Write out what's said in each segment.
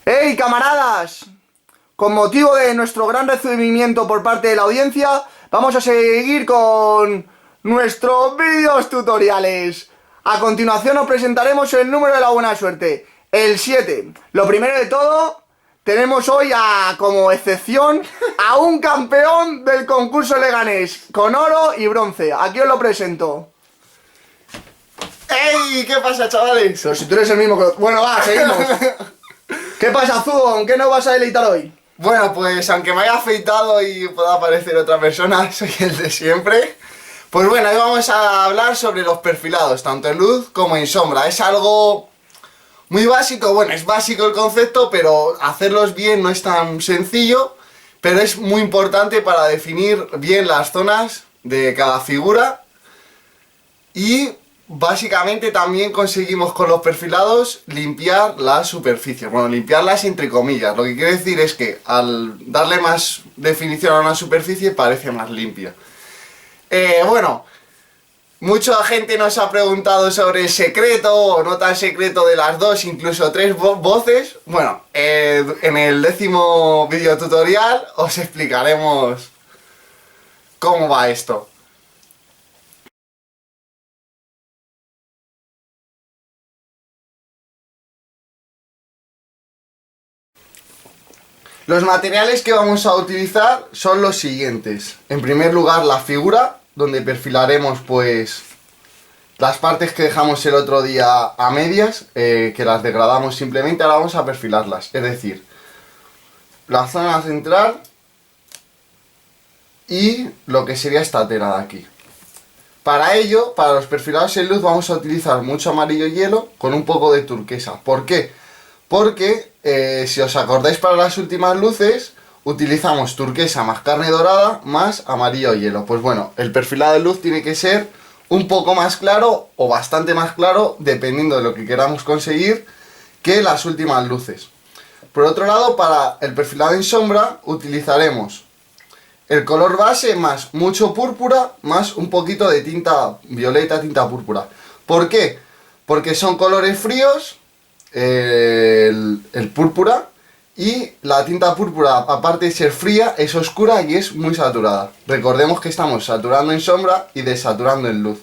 ¡Hey, camaradas! Con motivo de nuestro gran recibimiento por parte de la audiencia, vamos a seguir con nuestros vídeos tutoriales. A continuación os presentaremos el número de la buena suerte, el 7. Lo primero de todo, tenemos hoy como excepción a un campeón del concurso Leganés, con oro y bronce. Aquí os lo presento. ¡Ey! ¿Qué pasa, chavales? Pero si tú eres el mismo que... Bueno, va, seguimos. ¿Qué pasa, Zugo? ¿En qué nos vas a deleitar hoy? Bueno, pues aunque me haya afeitado y pueda parecer otra persona, soy el de siempre. Pues bueno, hoy vamos a hablar sobre los perfilados, tanto en luz como en sombra. Es algo muy básico, bueno, es básico el concepto, pero hacerlos bien no es tan sencillo, pero es muy importante para definir bien las zonas de cada figura. Y básicamente también conseguimos con los perfilados limpiar las superficies, bueno, limpiarlas entre comillas. Lo que quiere decir es que al darle más definición a una superficie parece más limpia. Bueno, mucha gente nos ha preguntado sobre el secreto o no tan secreto de las dos, incluso tres voces. Bueno, en el 10º video tutorial os explicaremos cómo va esto. Los materiales que vamos a utilizar son los siguientes. En primer lugar, la figura, donde perfilaremos pues las partes que dejamos el otro día a medias, que las degradamos simplemente, ahora vamos a perfilarlas. Es decir, la zona central y lo que sería esta tela de aquí. Para ello, para los perfilados en luz vamos a utilizar mucho amarillo hielo con un poco de turquesa. ¿Por qué? Porque si os acordáis, para las últimas luces utilizamos turquesa más carne dorada más amarillo hielo. Pues bueno, el perfilado de luz tiene que ser un poco más claro o bastante más claro, dependiendo de lo que queramos conseguir, que las últimas luces. Por otro lado, para el perfilado en sombra utilizaremos el color base más mucho púrpura más un poquito de tinta violeta, tinta púrpura. ¿Por qué? Porque son colores fríos. El púrpura, y la tinta púrpura, aparte de ser fría, es oscura y es muy saturada. Recordemos que estamos saturando en sombra y desaturando en luz.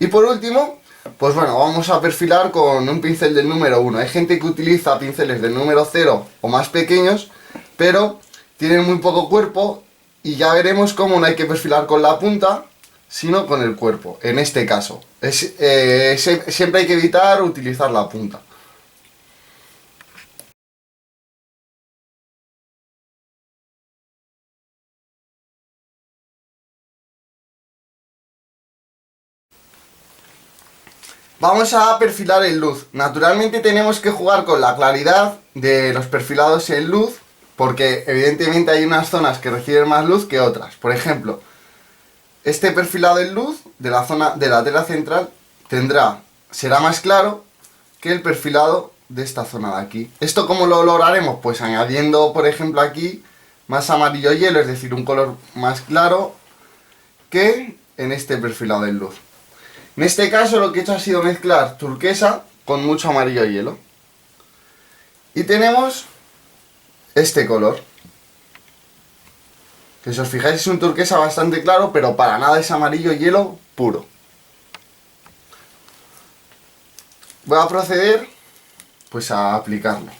Y por último, pues bueno, vamos a perfilar con un pincel del número 1. Hay gente que utiliza pinceles del número 0 o más pequeños, pero tienen muy poco cuerpo y ya veremos cómo no hay que perfilar con la punta, sino con el cuerpo, en este caso. Siempre hay que evitar utilizar la punta. Vamos a perfilar en luz. Naturalmente tenemos que jugar con la claridad de los perfilados en luz, porque evidentemente hay unas zonas que reciben más luz que otras. Por ejemplo, este perfilado en luz de la zona de la tela central será más claro que el perfilado de esta zona de aquí. ¿Esto cómo lo lograremos? Pues añadiendo, por ejemplo, aquí más amarillo hielo, es decir, un color más claro que en este perfilado en luz. En este caso lo que he hecho ha sido mezclar turquesa con mucho amarillo hielo. Y tenemos este color, que si os fijáis es un turquesa bastante claro, pero para nada es amarillo hielo puro. Voy a proceder pues a aplicarlo.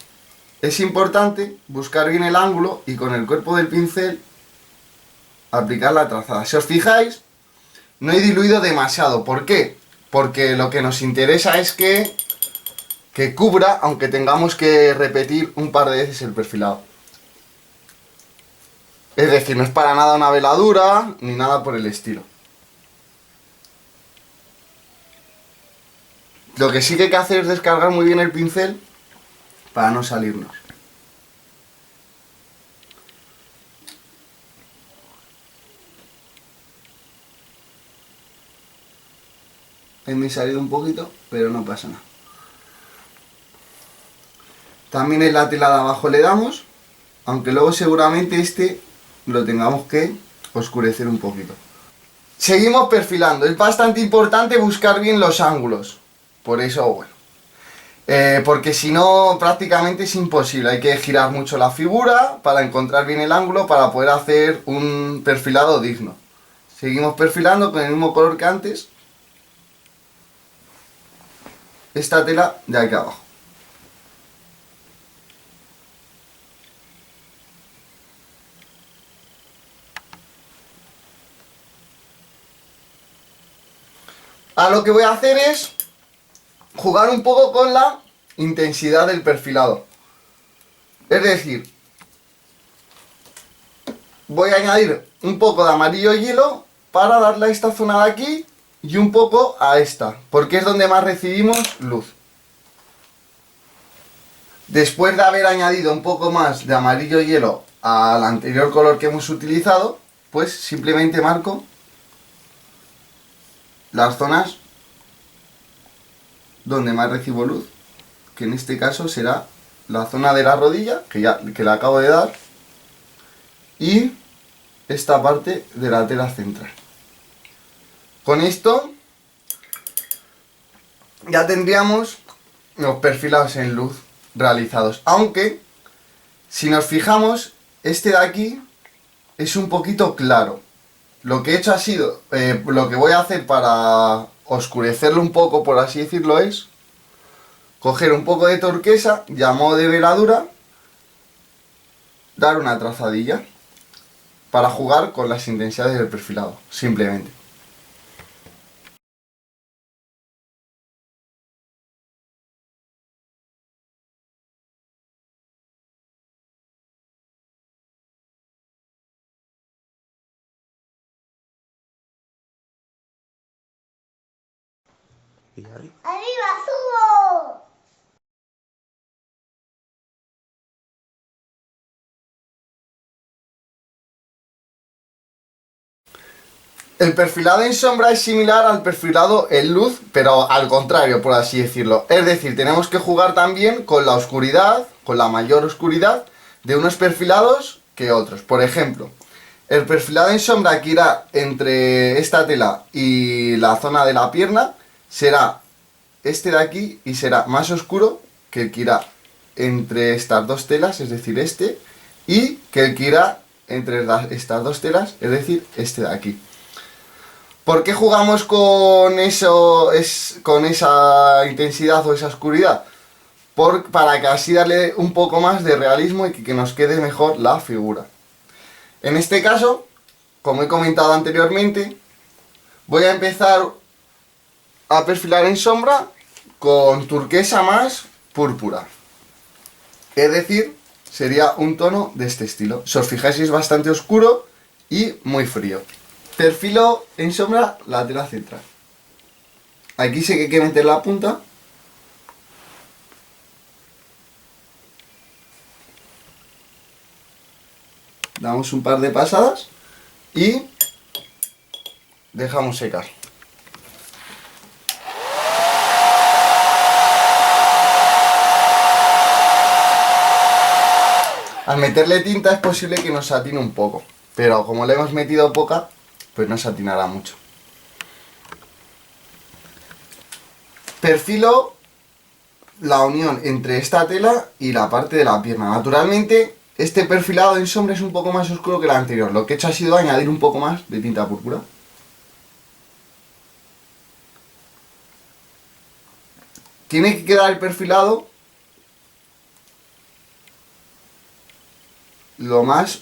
Es importante buscar bien el ángulo y con el cuerpo del pincel aplicar la trazada. Si os fijáis, no he diluido demasiado. ¿Por qué? Porque lo que nos interesa es que cubra, aunque tengamos que repetir un par de veces el perfilado. Es decir, no es para nada una veladura, ni nada por el estilo. Lo que sí que hay que hacer es descargar muy bien el pincel para no salirnos. Me he salido un poquito, pero no pasa nada. También en la tela de abajo le damos, aunque luego seguramente este lo tengamos que oscurecer un poquito. Seguimos perfilando. Es bastante importante buscar bien los ángulos. Por eso, bueno. Porque si no, prácticamente es imposible. Hay que girar mucho la figura para encontrar bien el ángulo para poder hacer un perfilado digno. Seguimos perfilando con el mismo color que antes. Esta tela de aquí abajo. Ahora lo que voy a hacer es jugar un poco con la intensidad del perfilado. Es decir, voy a añadir un poco de amarillo hielo para darle a esta zona de aquí y un poco a esta, porque es donde más recibimos luz. Después de haber añadido un poco más de amarillo hielo al anterior color que hemos utilizado, pues simplemente marco las zonas donde más recibo luz, que en este caso será la zona de la rodilla, que le acabo de dar, y esta parte de la tela central. Con esto ya tendríamos los perfilados en luz realizados, aunque si nos fijamos, este de aquí es un poquito claro. Lo que he hecho ha sido, lo que voy a hacer para oscurecerlo un poco, por así decirlo, es coger un poco de turquesa y a modo de veladura dar una trazadilla para jugar con las intensidades del perfilado, simplemente. ¡Arriba, subo! El perfilado en sombra es similar al perfilado en luz, pero al contrario, por así decirlo. Es decir, tenemos que jugar también con la oscuridad, con la mayor oscuridad de unos perfilados que otros. Por ejemplo, el perfilado en sombra que irá entre esta tela y la zona de la pierna será este de aquí y será más oscuro que el que irá entre estas dos telas, es decir, este, y que el que irá entre estas dos telas, es decir, este de aquí. ¿Por qué jugamos con eso, con esa intensidad o esa oscuridad? Para que así darle un poco más de realismo y que nos quede mejor la figura. En este caso, como he comentado anteriormente, voy a empezar a perfilar en sombra con turquesa más púrpura. Es decir, sería un tono de este estilo. Si os fijáis es bastante oscuro y muy frío. Perfilo en sombra la tela central. Aquí sí que hay que meter la punta. Damos un par de pasadas y dejamos secar. Al meterle tinta es posible que nos satine un poco, pero como le hemos metido poca, pues no satinará mucho. Perfilo la unión entre esta tela y la parte de la pierna. Naturalmente, este perfilado en sombra es un poco más oscuro que el anterior. Lo que he hecho ha sido añadir un poco más de tinta púrpura. Tiene que quedar el perfilado lo más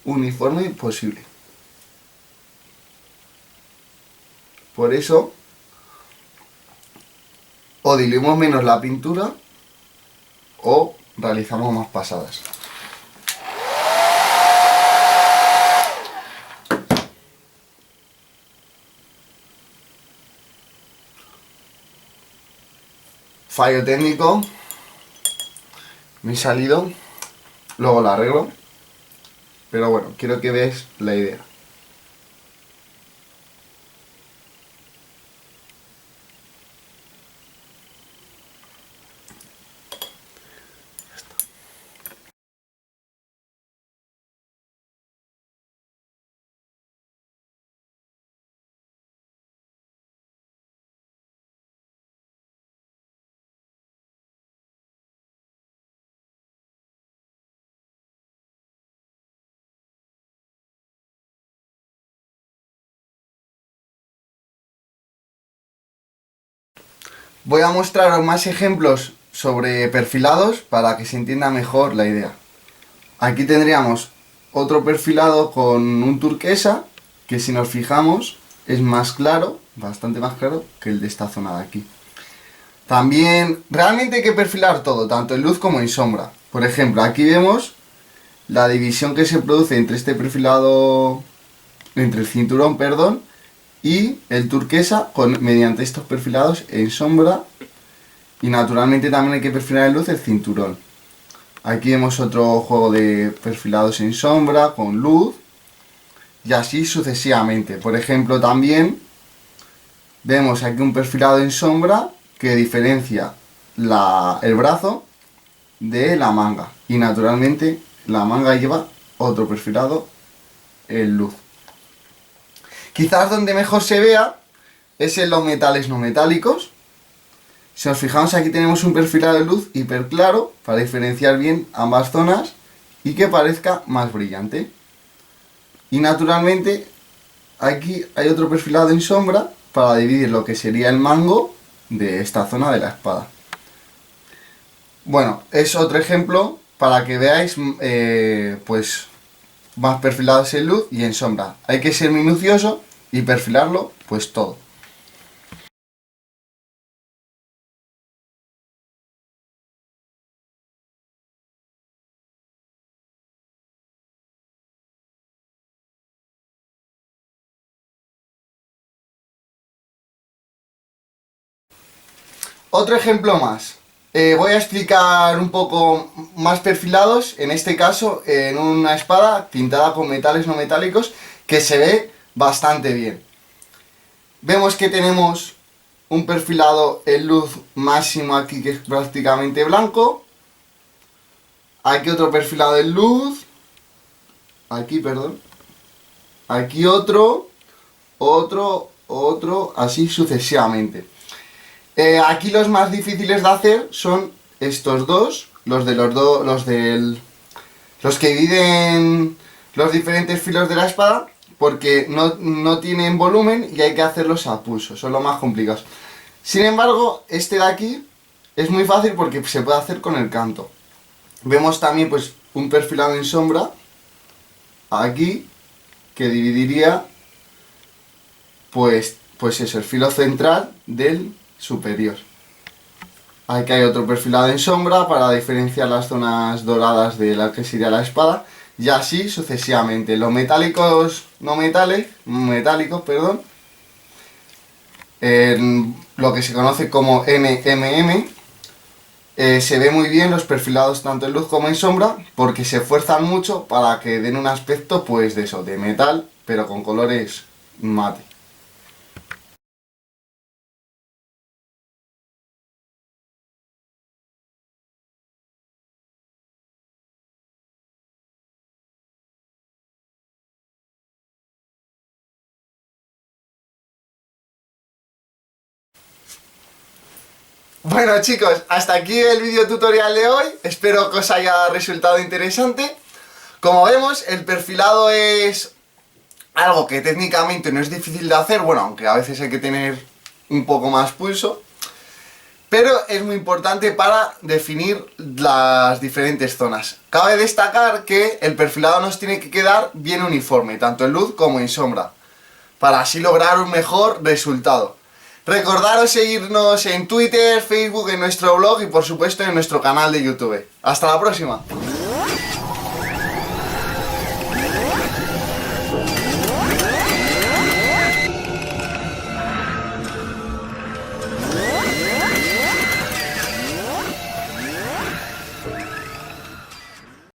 uniforme posible. Por eso, o diluimos menos la pintura o realizamos más pasadas. Fallo técnico, me he salido, luego lo arreglo, pero bueno, quiero que veáis la idea. Voy a mostraros más ejemplos sobre perfilados para que se entienda mejor la idea. Aquí tendríamos otro perfilado con un turquesa, que si nos fijamos es más claro, bastante más claro que el de esta zona de aquí. También, realmente hay que perfilar todo, tanto en luz como en sombra. Por ejemplo, aquí vemos la división que se produce entre este perfilado, entre el cinturón, perdón, y el turquesa mediante estos perfilados en sombra, y naturalmente también hay que perfilar en luz el cinturón. Aquí vemos otro juego de perfilados en sombra con luz y así sucesivamente. Por ejemplo, también vemos aquí un perfilado en sombra que diferencia el brazo de la manga, y naturalmente la manga lleva otro perfilado en luz. Quizás donde mejor se vea es en los metales no metálicos. Si nos fijamos, aquí tenemos un perfilado de luz hiper claro para diferenciar bien ambas zonas y que parezca más brillante. Y naturalmente aquí hay otro perfilado en sombra para dividir lo que sería el mango de esta zona de la espada. Bueno, es otro ejemplo para que veáis pues más perfilados en luz y en sombra. Hay que ser minucioso y perfilarlo pues todo. Otro ejemplo más. Voy a explicar un poco más perfilados, en este caso en una espada pintada con metales no metálicos que se ve bastante bien. Vemos que tenemos un perfilado en luz máximo aquí que es prácticamente blanco. Aquí otro perfilado en luz. Aquí, perdón. Aquí otro, así sucesivamente. Aquí los más difíciles de hacer son estos dos, los que dividen los diferentes filos de la espada, porque no tienen volumen y hay que hacerlos a pulso, son los más complicados. Sin embargo, este de aquí es muy fácil porque se puede hacer con el canto. Vemos también pues un perfilado en sombra, aquí, que dividiría pues eso, el filo central del superior. Aquí hay otro perfilado en sombra para diferenciar las zonas doradas de la que sería la espada, y así sucesivamente. Los metálicos metálicos, perdón, lo que se conoce como NMM, se ve muy bien los perfilados tanto en luz como en sombra porque se esfuerzan mucho para que den un aspecto pues de eso, de metal, pero con colores mate. Bueno chicos, hasta aquí el vídeo tutorial de hoy, espero que os haya resultado interesante. Como vemos, el perfilado es algo que técnicamente no es difícil de hacer, bueno, aunque a veces hay que tener un poco más pulso, pero es muy importante para definir las diferentes zonas. Cabe destacar que el perfilado nos tiene que quedar bien uniforme, tanto en luz como en sombra, para así lograr un mejor resultado. Recordaros seguirnos en Twitter, Facebook, en nuestro blog y por supuesto en nuestro canal de YouTube. ¡Hasta la próxima!